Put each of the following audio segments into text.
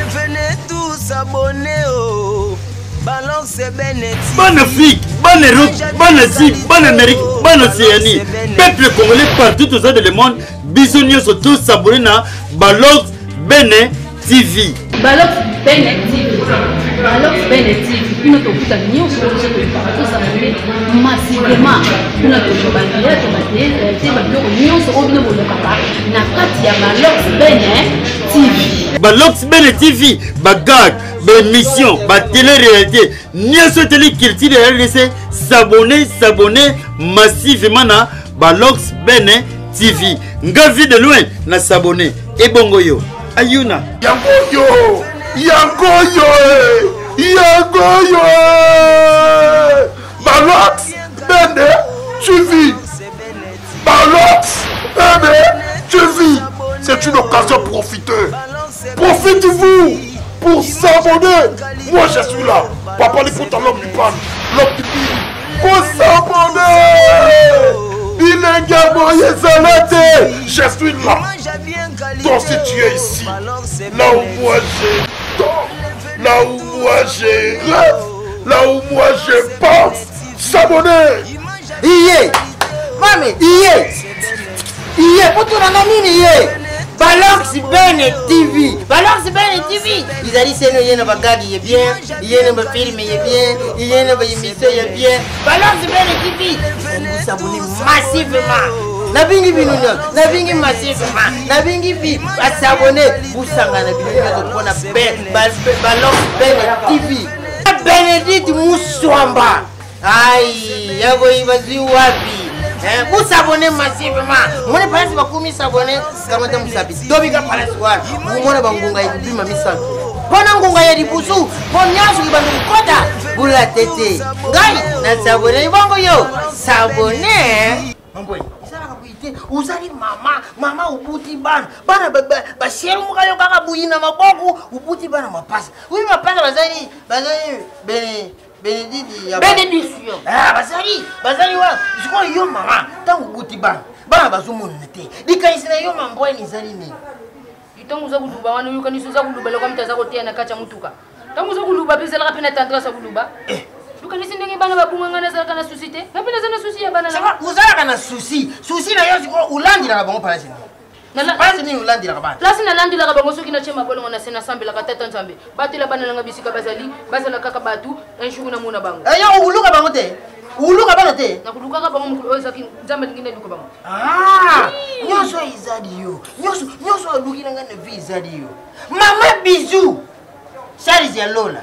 Venez tous abonner au Balance Benetti. Bonne Afrique, bonne Europe, bonne Asie, bonne Amérique, bonne Océanie. Peuple congolais partout aux autres du monde. Bisous sont tous abonnés à Balance Benetti TV. Balance Benetti TV. Balance Benetti TV. Nous avons tout à l'union sur le site de tous abonnés massivement. Nous avons tout à l'union sur le Balance Benetti TV. Balance Benetti TV. Bagag. Émission, télé-réalité, nous sommes télé-culture de RDC, s'abonner massivement à Balox Benetti TV. Nga vie de loin, na s'abonner. Et bongo yo, Ayuna. Yango yo, Balox Benetti TV. Balox Benetti TV. C'est une occasion profiteuse. Profitez-vous pour s'abonner. Moi je suis là. Papa les fout à l'homme du pan. L'homme du pire. Pour s'abonner. Il est gamoyé zalate. Je suis là. Toi si tu es ici. Là où moi je dors. Là où moi je rêve. Là où moi je pense. S'abonner. Iye. Mami. Iye. Pour tout le monde. Balance Benetti TV. Balance Benetti TV. Ils ont dit c'est nous, il y a un bagage, il est bien. Il y a un film, il est bien. Il y a une émission, il est bien. Balance Benetti TV. Vous s'abonnez massivement. Nabingi binuno, nabingi massivement. Nabingi bi s'abonner. Vous s'abonnez Balance Benetti TV. Benedict Moussouamba. Aïe, yabo ibazi wapi. Vous s'abonnez massivement. Mon épargne va commis s'abonner. Comment tu m'sabi? Dobiga Paleswar. Vous m'en avez un gars qui m'a mis ça. Pendant qu'on gagne du poussou, pour n'y aller dans le quota. Vous la tête. Gagne, n'a s'abonner. Bon yo, s'abonner. Mamboy, ça la capité. Vous allez maman ou bouti ban. Bana ba chéri muka yo kaka bouina maboko ou bouti ban ma passe. Oui ma passe bazali bénédiction. Ah, Bazali, wa. Je crois yo maman, tant que bouti ban. Bana bazumu nete. Dikaisina yo mamboy ni zali ni. Itangu za kuluba wana yuka ni suza kuluba le comme taza kotia na kacha mutuka. Tangu za kuluba pesa la pena tantra sa kuluba. Yuka ni sindenge bana babunga na za kana susite. Na pena za na susi ya bana. Saka uzala kana susi. Susi na yo siko ulandi la bango pala sini. Pala sini ulandi la kabana. Place na landi la bango soki na chema bolo na sena sambe la katata nzambe. Bati la bana nga bisika bazali, bazala kaka batu, enshuru na muna bango. Yo uluka bango te. Uluka bana te. Na kuluka ka bango mukulu zaki nzambe ngine luka bango. Ah! Nyoso izadi yo. Nyoso aluki na ngane vi izadi yo. Mama bisou. Charles ya Lola.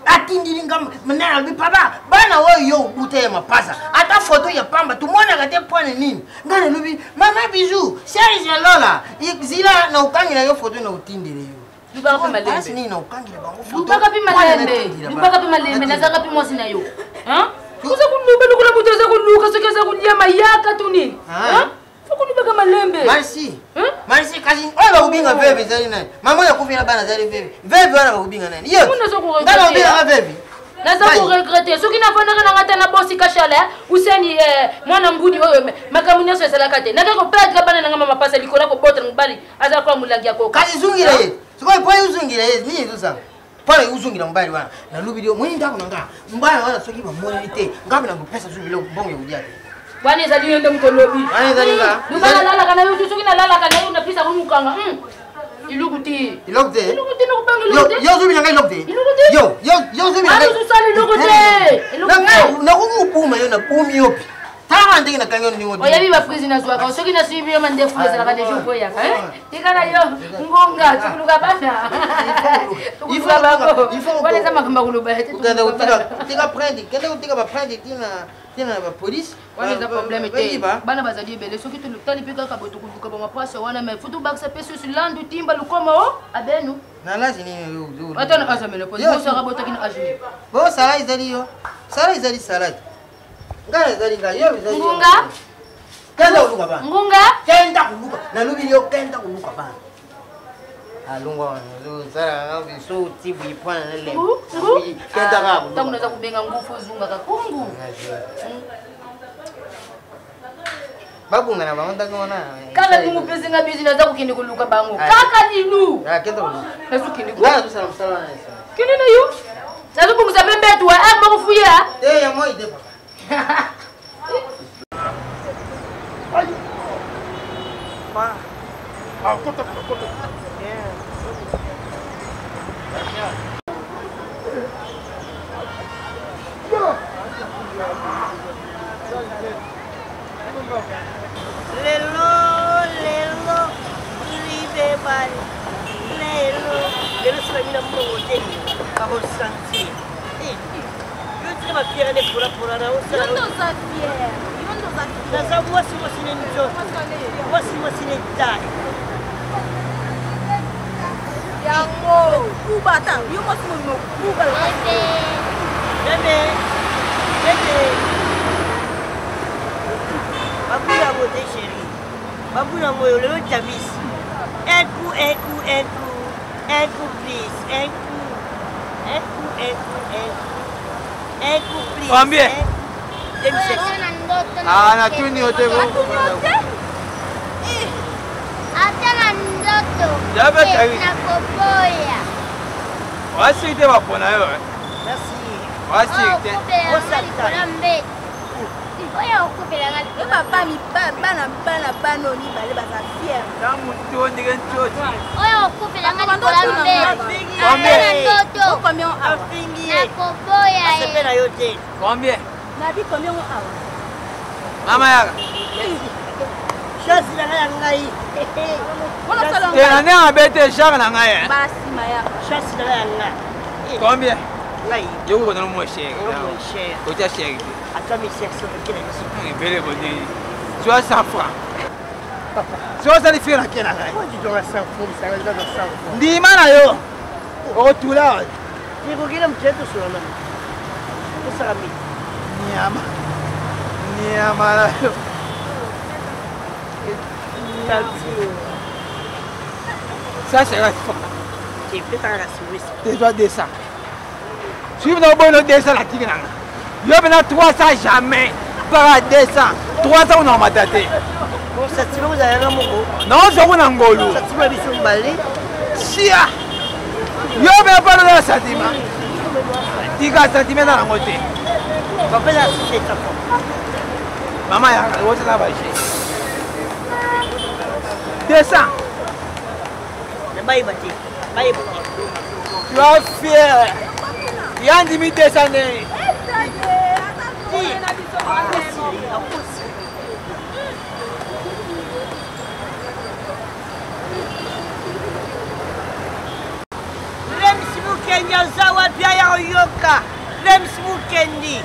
Atindi ngam mena bi papa bana wo yo bute ma pasa ata photo ya pamba tumona kate pone nini ngane lubi mama bisou Charles ya Lola ikzila na ukangira yo photo na utindire yo Lubaka pi malembe. Asi ni na ukangira bango photo Lubaka pi malembe na zaka pi mosi na yo. Hein? Kuza kuluba lukula buto za kuluka soki za kulia mayaka tu nini? Hein? Foko lubaka malembe. Merci kazi oba kubinga veve zali nani mama ya kuvina bana zali veve wana kubinga nani yo ngalo kubinga veve naza ku regretter soki na fondaka na ngata na bosi kashala useni mwana ngudi oyo makamunya so sala kate naka ko perdre bana na mama pasa likola ko botre mbali aza kwa mulangi yako kazi zungira ye siko poyo zungira ye ni tusa pale uzungira mbali wana na lubidio mwinda kunanga mbali wana soki ba monite ngapi na pesa zubilo bonge udia Wani zali yende mkolobi. Wani zali nga. Dukana lala kana yo tusuki na lala kana yo na pisa kunukanga. Ilukuti. Ilukuti. Ilukuti no kubanga ilukuti. Yo zubi nga ilukuti. Ilukuti. Yo zubi nga. Wani susali ilukuti. Ilukuti. Na kumupuma yo na pumi yopi. Tama ndenge na kanyo ni ngodi. Oya biba frizi na zwaka. Soki na suivi yo mande frizi la kade jopo ya ka. Tikana yo ngonga tukuluka bana. Tukuluka bako. Wale zama kamba kuluba hete. Kende utika prendi. Kende utika ba prendi tina ba police. Wani za problème te. Bana bazali bele soki tu lutali pika ka boto kuvuka ba mapasa wana me futu baksa peso sulandu timba lukoma o abenu. Na lazi ni yo. Atana azamele po. Yo sara boto kina ajuni. Bo sara izali yo. Sara izali salad. Ngale izali nga yo izali. Ngunga. Kenda uluka ba. Ngunga. Kenda uluka. Na lubi yo kenda uluka ba. Alungwa wana sara ngabi so tibu ipana nele. Kenda ka. Tamu naza kubenga ngufu zunga ka kungu. babunga na bango ndakona kaka tumupese bizi naza kukende kuluka bango kaka ninu kendo nasukindi ko ngala tusala msala na isa kini na yo nazo kungusa pembe tu a bakufuya ya moi de Kota. Lelo, libe bali. Lelo sila mina mwote. Kabo santi. Yo tsema fiera ne pura na usala. yondo za fier Naza mwasi ne njo. Mwasi ne dai. yango kubata yo mwasi mo kubala Bebe. Babula bote chérie. Babula moyo lelo tabisi. Un coup, please. Un coup, please. Combien? na tuni yote go hata na ndoto Jabe tari. nakoboya Wasi ite wapona yo. Merci. Wasi ite. okupela mbeti oyo okupela ngali bana banoni bale baza fier Tamu tondige nchoti. oyo okupela ngali kola mbeti Combien? hata na ndoto combien Afingie. nakoboya Asepela yote. Combien? nabi combien awa Mama yaka. Chasi na ya ngai. wana sala Tena ne abete shaka na ngai. basi maya Chasi na ya ngai. Combien? Ngai. Yo ko no mo shake. Mon cher. Ko ta shake. Ata mi sexe kile ni. Bele boni. 60 francs. 60 francs kena ngai. Moi tu dois 100 francs, ça va dans 100 francs. Ndima na yo. O tula. Niko kile mchezo sana. Kusara mi. Nyama na yo. Ça c'est la faute. Tu peux t'en rassurer. Tu dois descendre. Si vous n'avez pas descendre la tigre, il y a 300 jamais. Para 200. 300 on a mataté. Bon, ça tu vous avez un mot. Non, c'est un ngolo. Ça tu vas biso balé. Chia. Yo me pas le sentiment. Tika sentiment dans la moitié. Papa là c'est ta faute. Maman ya, wo ça va chez. 200. Ne baille bati. Baille. Tu vas fier. Il y a 10 000 200. Kenya zawa pia ya yoka. Lem simu kendi.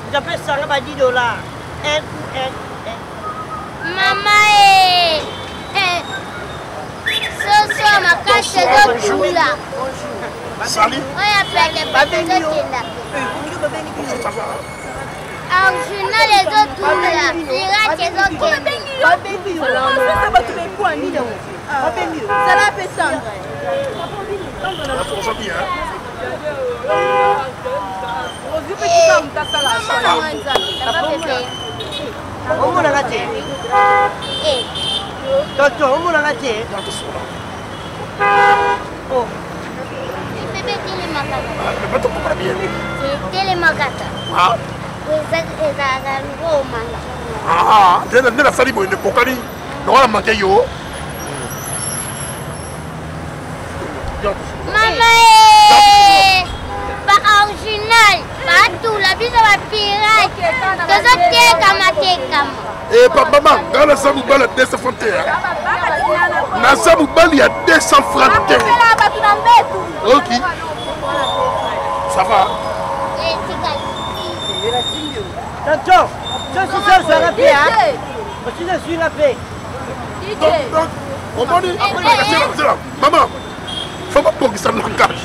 Ndape sara ba $10. mama soso makasi ezotula Salut. oyo peke peke ezokenda arjunal ezotula pirate ezokenda Franchement bien. Omona ngate. Toto omona ngate. Oh, bebe telemakata Mais pas trop bien. telemakata Ah, ezalaka ngoma nde nasali boye ndekokani lokola make yo. mama baoriginal batula biso bapirate tozotekama tekama Maman, nga naza mobali ya 200 francs te. Naza mobali ya 200 francs te. Ok. Ça va. Toto. Ça c'est la paix hein. Parce que je suis la paix. Donc, omoni, maman, faut pas pour que ça langage.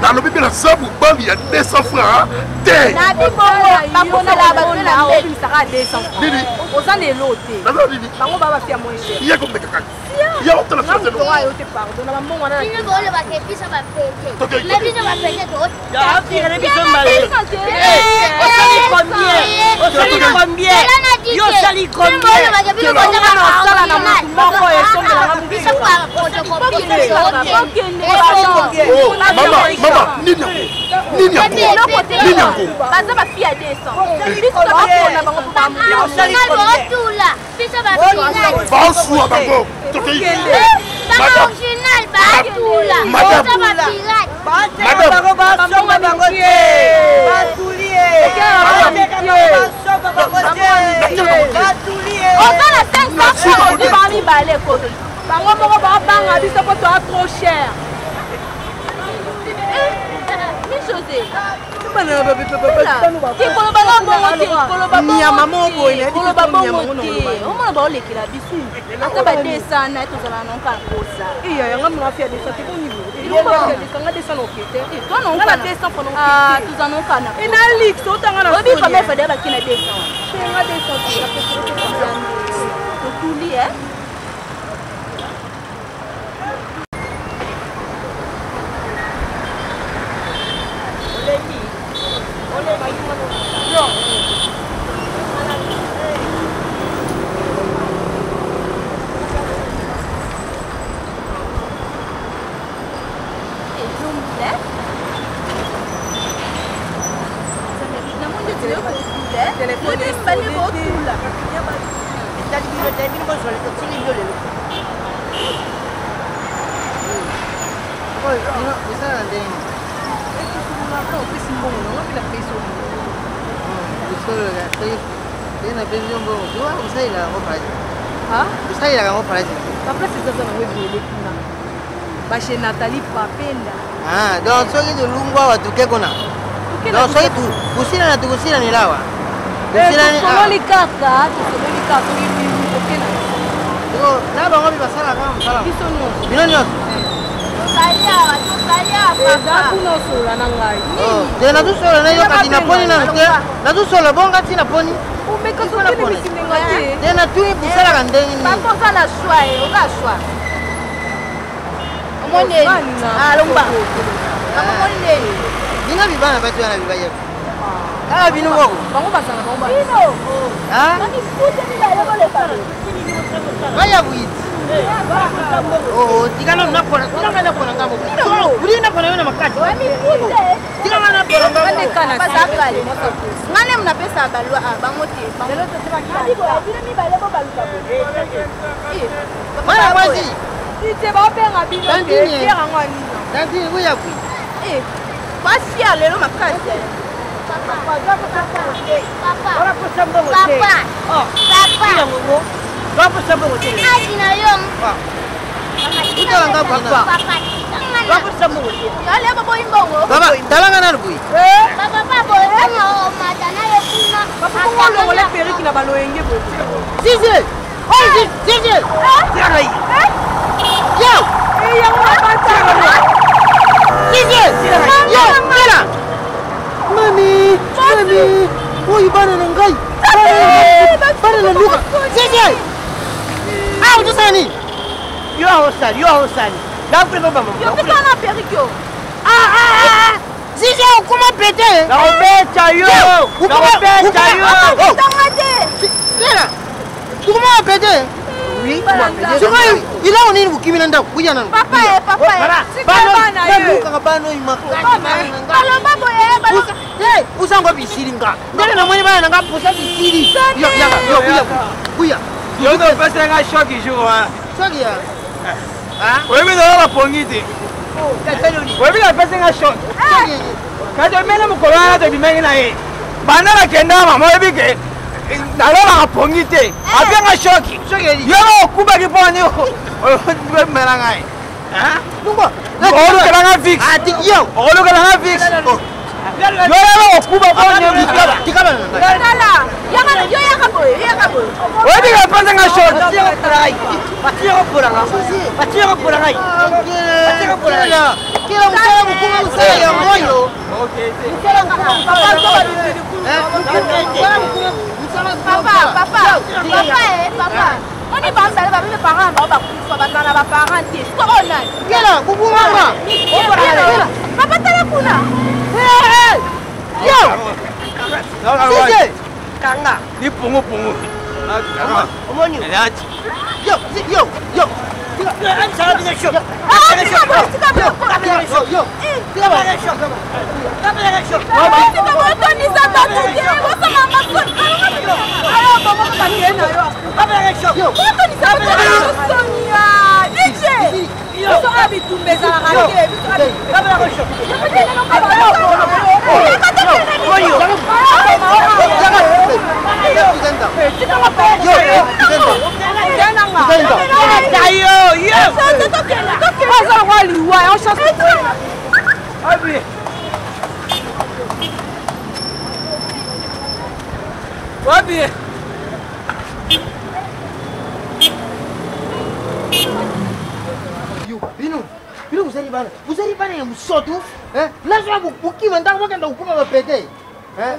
Dans le bébé, naza mobali ya 200 francs te. Nini? oza lelo te Naza nini? bango babafia moins cher Iye komeka kaka. Iye otala nga sasa moto ayo te pardon na bambongo wana bino boolobaka biso bapete Okay, me biso bapete Ya afira biso mbale. Osali combien? Osali combien? Yo sali combien? Nathalie Papenda. Ah, donc soki tulungwa watuke kuna. Donc soki kusina na tukusina ni lawa. Kusina ni Komoli kaka, tukomoli kaka ni okena. Yo, na bango bibasala kama msala. Biso nyonso. Bino nyonso. Tukalia papa. Kuno sola na ngai. Oh, tena tu sola na yo kati na poni na nke. Na tu sola bonga tina poni. Umeka sola poni misinga te. Tena tu ibusala kandengi ni. Bako kala shwa oka shwa. Omone. Ah, lomba. Omone. Ninga bibana batu yana bibaye. Ah, bino wako. Bango basana bango. Bino. Ah? Mani futa ni ba yoko le pare. Vaya buiti. Oh, tigana unapona. Tigana unapona ngamo. Uri unapona yona makati. Wami futa. Tigana unapona ngamo. Ngane kana basakali. Ngane mnapesa balwa bango te. Lelo tete bakali. Bino mi balebo baluka. Mara basi. Ite ba openga bino. Tantini. Fiera ngani. Tantini kuya kui. Basi ya lelo makasi. Papa. Aji na yom. Ito lang ka papa. Kale babo imbongo. Baba, talanga na kui. Papa boy, ano matana yekuna. Papa ngolo ngole periki na baloyenge bo. Sisi. Oh, sisi. Tira hii. Yo. Ya mapata. Sisi. Yo, tira. Mami. Oh, ibana na ngai. Bana na luka. Sisi. Ah, utusani. Yo hosani. Lapre baba mama. Yo kitana perikyo. Sisi, ukuma pete. Na obeta yo. Tira. Ukuma pete. Oui. Siko ila unini ukimina nda kuya nanu. Papa. Sikabana yo. Luka bano imakati. Alo babo balo. Hey, usango bisiri nga. Ndele na mwenye bana nga pusa bisiri. Yo, kuya. Yo no pesa nga shock jour hein. Soki ya. Oui mais dans la pongite. Oui mais la pesa nga shock. Kaje mena mukolana to bimengi na ye. Bana la kenda mama ebike. Nalola pongite. Apia nga shock. Yo kuba ki poni. O mera nga. Hein? Lungo. Olu kala nga fix. Ati yo. Olu kala nga fix. Yo la kuba poni. Tikaba. Dala. Yaka boy. Oui mais la pesa nga shock. Batiro por ahí. Kila msala mkunga msala ya moyo. Papa. On est pas salé, mes parents, ba parents ti. Corona. Kila kukunga. Papa tala kuna. Yo. Sisi. Kanga. Ni pongo. Omoni. Yo. Ça va bien chaud. Vous allez pas les surtout, hein? Là, je vais vous qui m'entend, vous quand vous me péter. Hein?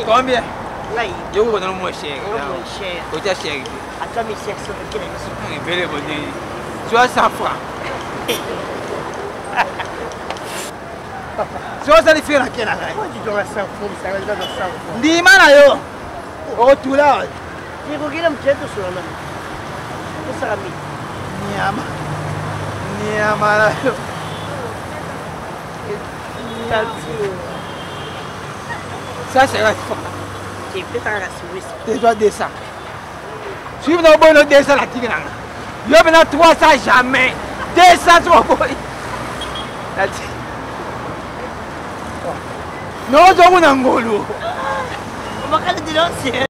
Combien? Là, je vous donne moins cher. Vous êtes cher. Attends, mais c'est ça qui est belle bonne. 60 francs. So ça les fait la quelle là? Tu dois 100 francs, ça va dans 100 francs. Dis mana yo. Oh tout là. Tu regardes un petit peu sur là. C'est ça ami. Niama là. Ça c'est vrai. Tu peux t'en rassurer. Tu dois descendre. Si vous n'avez pas descendre la tigre. Yo bena 300 jamais. 200 trop boy. Non, je vous n'en ngolo. On va dire